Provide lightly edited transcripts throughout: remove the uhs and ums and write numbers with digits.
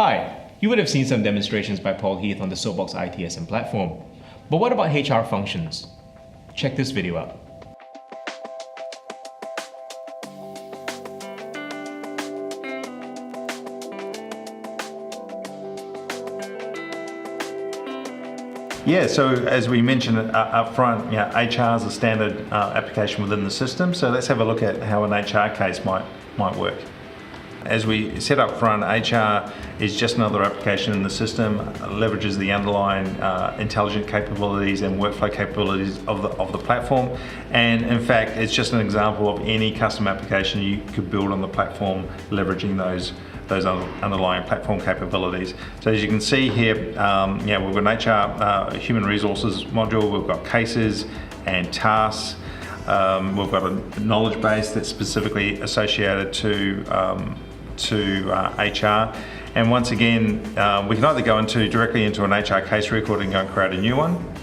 Hi, you would have seen some demonstrations by Paul Heath on the Soapbox ITSM platform. But what about HR functions? Check this video out. Yeah, so as we mentioned up front, HR is a standard application within the system. So let's have a look at how an HR case might work. As we said up front, HR is just another application in the system, leverages the underlying intelligent capabilities and workflow capabilities of the platform. And in fact, it's just an example of any custom application you could build on the platform, leveraging those underlying platform capabilities. So as you can see here, we've got an HR human resources module, we've got cases and tasks. We've got a knowledge base that's specifically associated to HR. And once again, we can either go directly into an HR case record and go and create a new one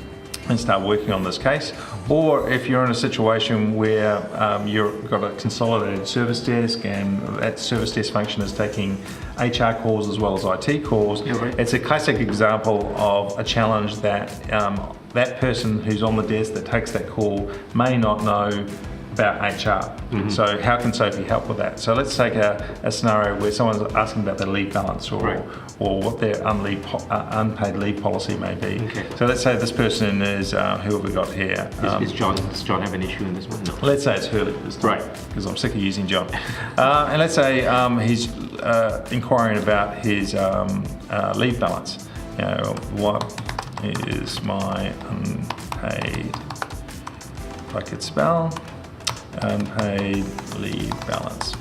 and start working on this case. Or if you're in a situation where you've got a consolidated service desk and that service desk function is taking HR calls as well as IT calls, it's a classic example of a challenge that that person who's on the desk that takes that call may not know about HR. So how can Sophie help with that? So let's take a scenario where someone's asking about their leave balance or what their unpaid leave policy may be. So let's say this person is, who have we got here? Does John have an issue in this one? No. Let's say it's Hurley this time, because I'm sick of using John. And let's say he's inquiring about his leave balance. What is my unpaid, if I could spell, unpaid leave balance.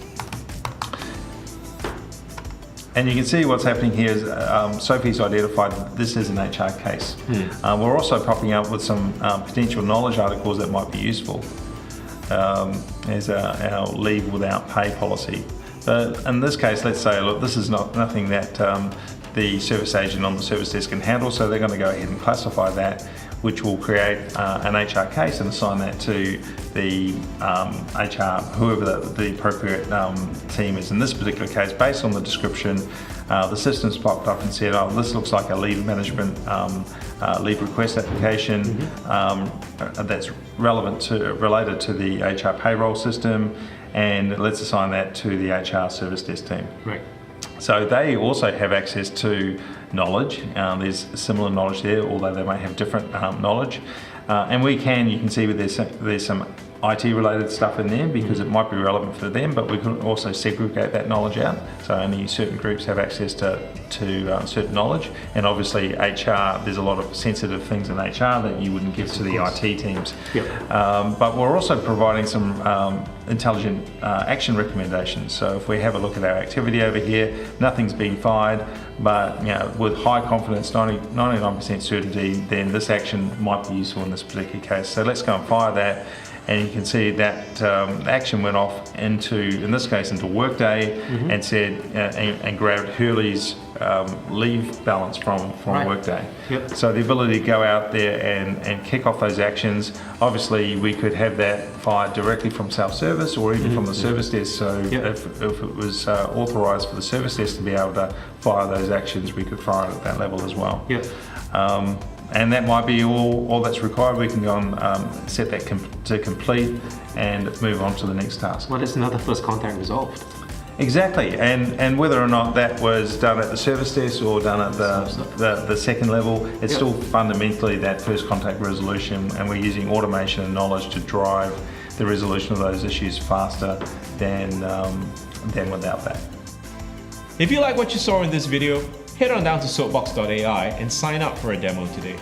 And you can see what's happening here is Sophie's identified that this is an HR case. We're also popping up with some potential knowledge articles that might be useful. As our leave without pay policy. But in this case, let's say, look, this is nothing that the service agent on the service desk can handle, so they're going to go ahead and classify that, which will create an HR case and assign that to the HR, whoever the appropriate team is. In this particular case, based on the description, the system's popped up and said, oh, this looks like a leave management leave request application that's related to the HR payroll system, and let's assign that to the HR service desk team. So they also have access to knowledge. There's similar knowledge there, although they may have different knowledge. And you can see there's some IT related stuff in there because it might be relevant for them, but we can also segregate that knowledge out. So only certain groups have access to certain knowledge. And obviously HR, there's a lot of sensitive things in HR that you wouldn't give to the IT teams. But we're also providing some intelligent action recommendations. So if we have a look at our activity over here, nothing's been fired, but with high confidence, 99% certainty, then this action might be useful in this particular case. So let's go and fire that. And you can see that action went off in this case, into Workday, and said and grabbed Hurley's leave balance from Workday. So the ability to go out there and kick off those actions. Obviously, we could have that fired directly from self-service or even from the service desk. So if it was authorised for the service desk to be able to fire those actions, we could fire it at that level as well. And that might be all that's required. We can go and set that to complete and move on to the next task. What is another first contact resolved? Exactly, and whether or not that was done at the service desk or done at the second level, it's still fundamentally that first contact resolution, and we're using automation and knowledge to drive the resolution of those issues faster than without that. If you like what you saw in this video, head on down to soapbox.ai and sign up for a demo today.